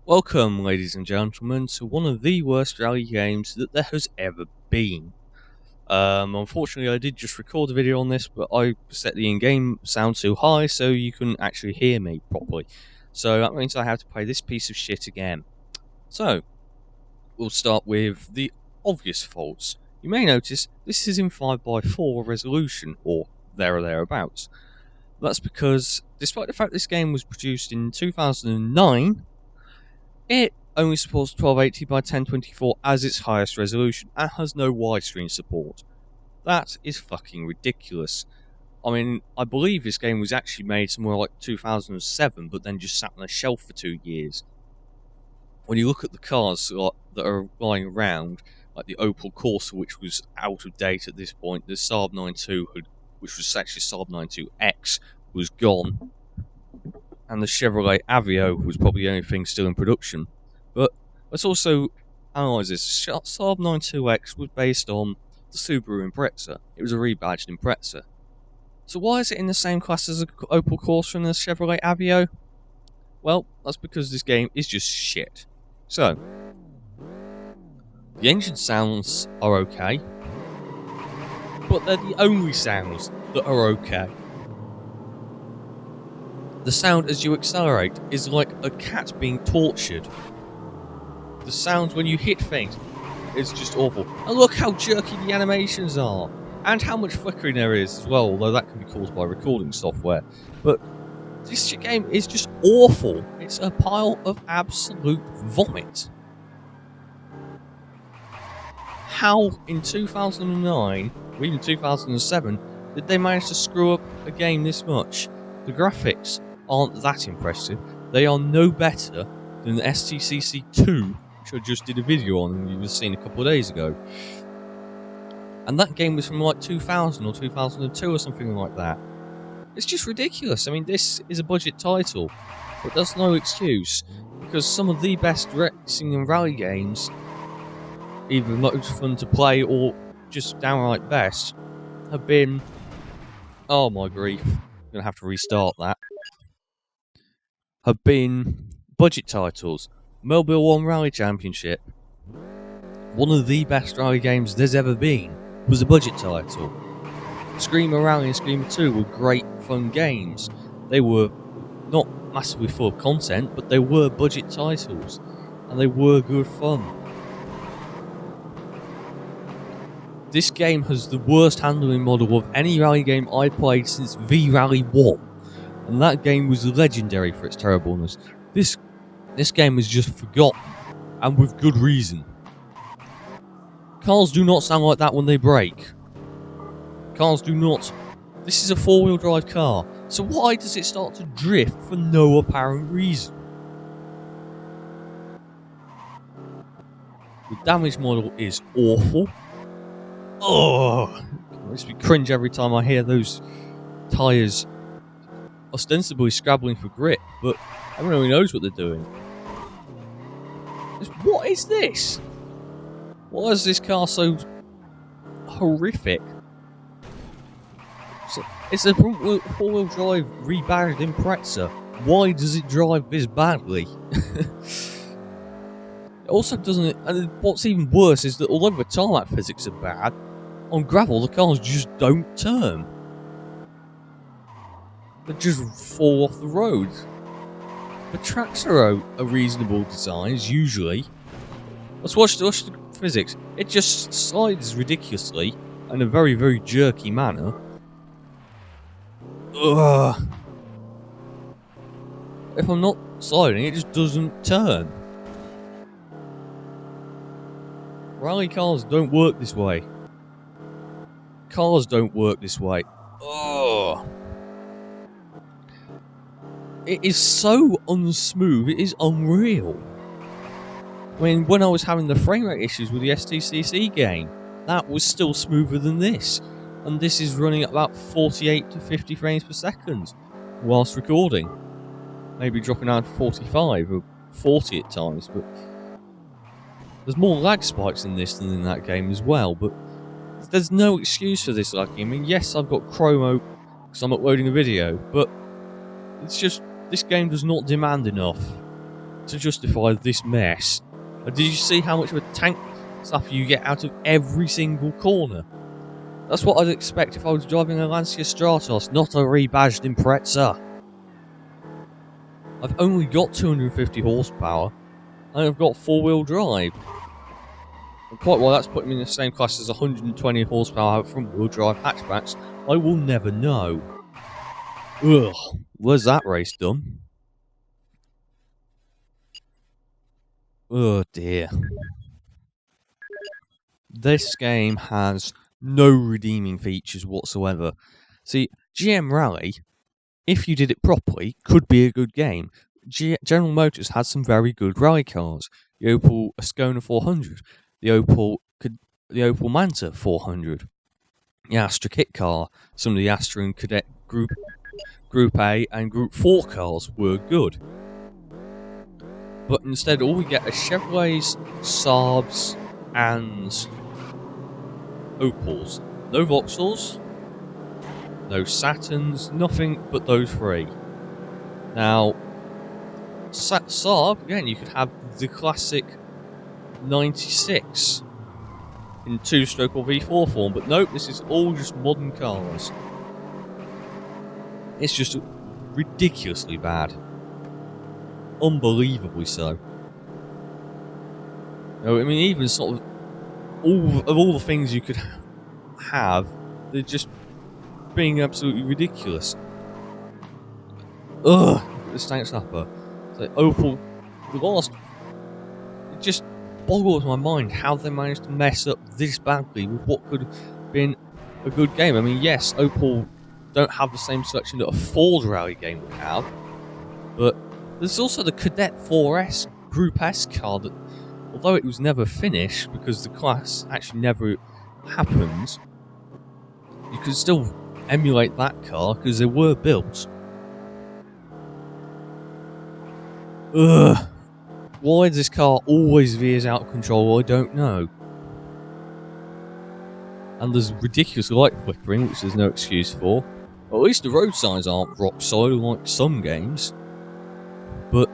Welcome, ladies and gentlemen, to one of the worst rally games that there has ever been. Unfortunately, I did just record a video on this, but I set the in-game sound too high so you couldn't actually hear me properly. So that means I have to play this piece of shit again. So, we'll start with the obvious faults. You may notice this is in 5x4 resolution, or there or thereabouts. That's because, despite the fact this game was produced in 2009, it only supports 1280 by 1024 as its highest resolution and has no widescreen support. That is fucking ridiculous. I mean, I believe this game was actually made somewhere like 2007, but then just sat on a shelf for 2 years. When you look at the cars that are lying around, like the Opel Corsa, which was out of date at this point, the Saab 92, which was actually Saab 92X, was gone, and the Chevrolet Aveo was probably the only thing still in production. But let's also analyse this. Saab 92X was based on the Subaru Impreza. It was a rebadged Impreza. So why is it in the same class as the Opel Corsa and the Chevrolet Aveo? Well, that's because this game is just shit. So, the engine sounds are okay, but they're the only sounds that are okay. The sound as you accelerate is like a cat being tortured. The sound when you hit things is just awful. And look how jerky the animations are. And how much flickering there is as well, although that can be caused by recording software. But this game is just awful. It's a pile of absolute vomit. How in 2009, or even 2007, did they manage to screw up a game this much? The graphics aren't that impressive. They are no better than the STCC2, which I just did a video on and you were seen a couple of days ago. And that game was from like 2000 or 2002 or something like that. It's just ridiculous. I mean, this is a budget title, but that's no excuse, because some of the best racing and rally games, either most fun to play or just downright best, have been... Oh my grief, I'm going to have to restart that. Have been budget titles. Mobile 1 Rally Championship, one of the best rally games there's ever been, was a budget title. Screamer Rally and Screamer 2 were great fun games. They were not massively full of content, but they were budget titles, and they were good fun. This game has the worst handling model of any rally game I played since V-Rally 1. And that game was legendary for its terribleness. This game is just forgotten, and with good reason. Cars do not sound like that when they brake. Cars do not. This is a four-wheel drive car, so why does it start to drift for no apparent reason? The damage model is awful. Oh, it makes me cringe every time I hear those tyres ostensibly scrabbling for grip, but everyone really knows what they're doing. What is this? Why is this car so horrific? It's a four-wheel drive rebadged Impreza. Why does it drive this badly? It also doesn't. And what's even worse is that although the tarmac physics are bad, on gravel the cars just don't turn. They just fall off the road. The tracks are a reasonable designs, usually. Let's watch the physics. It just slides ridiculously in a very, very jerky manner. Ugh. If I'm not sliding, it just doesn't turn. Rally cars don't work this way. Cars don't work this way. Ugh. It is so unsmooth, it is unreal. I mean, when I was having the frame rate issues with the STCC game, that was still smoother than this. And this is running at about 48 to 50 frames per second whilst recording. Maybe dropping down to 45 or 40 at times, but there's more lag spikes in this than in that game as well, but there's no excuse for this lagging. I mean, yes, I've got Chromo because I'm uploading a video, but it's just, this game does not demand enough. to justify this mess. And did you see how much of a tank slapper you get out of every single corner? That's what I'd expect if I was driving a Lancia Stratos, not a rebadged Impreza. I've only got 250 horsepower, and I've got 4-wheel drive. And quite why that's putting me in the same class as 120 horsepower front-wheel drive hatchbacks, I will never know. Ugh, where's that race done? Oh dear. This game has no redeeming features whatsoever. See, GM Rally, if you did it properly, could be a good game. General Motors had some very good rally cars. The Opel Ascona 400, the Opel Manta 400, the Astra kit car, some of the Astra and Cadet Group A and Group 4 cars were good. But instead, all we get are Chevrolets, Saabs, and Opels. No Vauxhalls, no Saturns, nothing but those three. Now, Saab, again, you could have the classic 96 in 2-stroke or V4 form, but nope, this is all just modern cars. It's just ridiculously bad. Unbelievably so. No, I mean, even sort of all the things you could have, they're just being absolutely ridiculous. Ugh, this tank snapper. So Opel, the last, it just boggles my mind how they managed to mess up this badly with what could have been a good game. I mean, yes, Opel don't have the same selection that a Ford rally game would have, but there's also the Cadet 4S Group S car that, although it was never finished because the class actually never happened, you could still emulate that car because they were built. Ugh. Why this car always veers out of control, I don't know. And there's ridiculous light flickering, which there's no excuse for. At least the road signs aren't rock solid like some games. But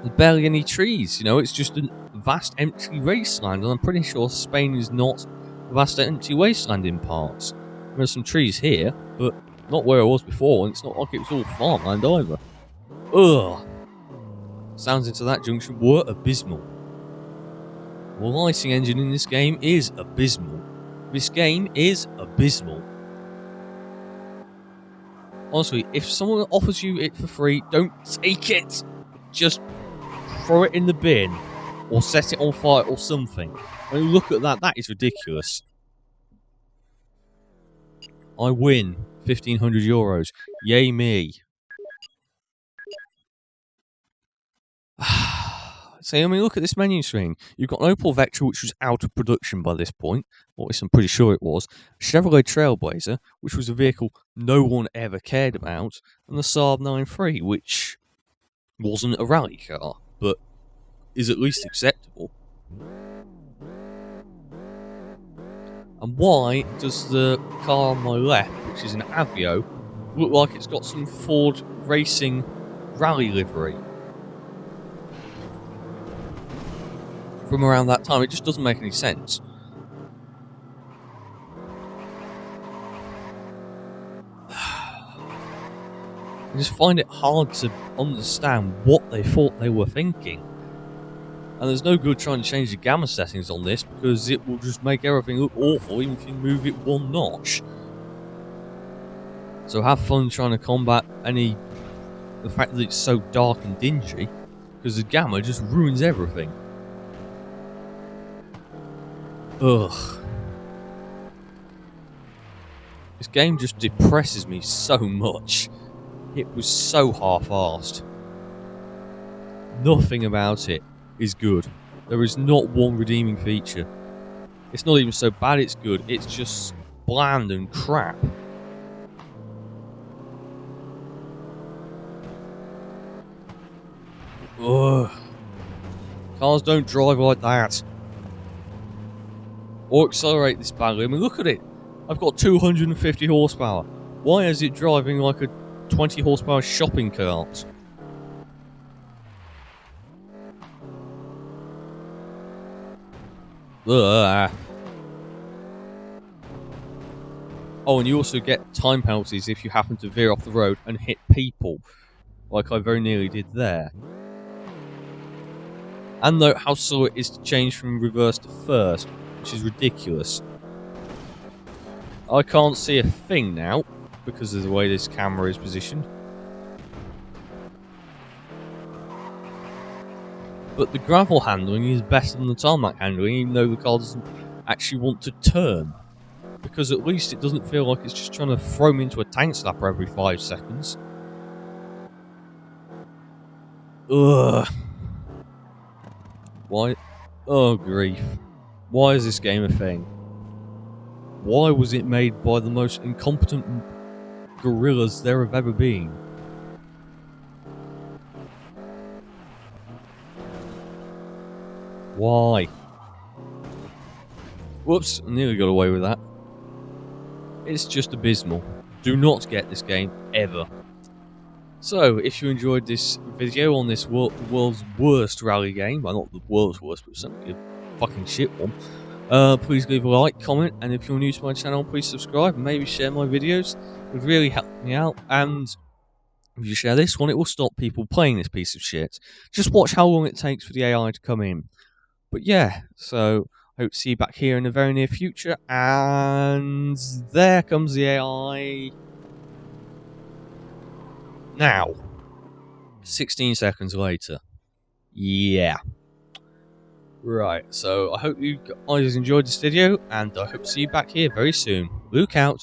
there's barely any trees, you know, it's just a vast empty wasteland, and I'm pretty sure Spain is not a vast empty wasteland in parts. There's some trees here, but not where it was before, and it's not like it was all farmland either. Ugh. Sounds into that junction were abysmal. The lighting engine in this game is abysmal. This game is abysmal. Honestly, if someone offers you it for free, don't take it. Just throw it in the bin, or set it on fire or something. I mean, look at that, that is ridiculous. I win €1,500. Yay me. So, I mean, look at this menu screen. You've got an Opel Vectra, which was out of production by this point, or at least I'm pretty sure it was. Chevrolet Trailblazer, which was a vehicle no one ever cared about, and the Saab 9-3, which wasn't a rally car, but is at least acceptable. And why does the car on my left, which is an Aveo, look like it's got some Ford Racing rally livery from around that time? It just doesn't make any sense. I just find it hard to understand what they thought they were thinking. And there's no good trying to change the gamma settings on this, because it will just make everything look awful even if you move it one notch. So have fun trying to combat the fact that it's so dark and dingy, because the gamma just ruins everything. Ugh. This game just depresses me so much. It was so half-arsed. Nothing about it is good. There is not one redeeming feature. It's not even so bad it's good, it's just bland and crap. Ugh. Cars don't drive like that. Or accelerate this badly. I mean, look at it. I've got 250 horsepower. Why is it driving like a 20 horsepower shopping cart? Ugh. Oh, and you also get time penalties if you happen to veer off the road and hit people, like I very nearly did there. And note how slow it is to change from reverse to first, which is ridiculous. I can't see a thing now, because of the way this camera is positioned. But the gravel handling is better than the tarmac handling, even though the car doesn't actually want to turn. Because at least it doesn't feel like it's just trying to throw me into a tank slapper every 5 seconds. Ugh. Why? Oh, grief. Why is this game a thing? Why was it made by the most incompetent gorillas there have ever been? Why? Whoops, I nearly got away with that. It's just abysmal. Do not get this game, ever. So, if you enjoyed this video on this world's worst rally game, well, not the world's worst, but certainly a fucking shit one, please leave a like, comment, and if you're new to my channel, please subscribe and maybe share my videos. It would really help me out, and if you share this one, it will stop people playing this piece of shit. Just watch how long it takes for the AI to come in. But yeah, so I hope to see you back here in the very near future, and there comes the AI. Now, 16 seconds later. Yeah. Right, so I hope you guys enjoyed this video, and I hope to see you back here very soon. Look out.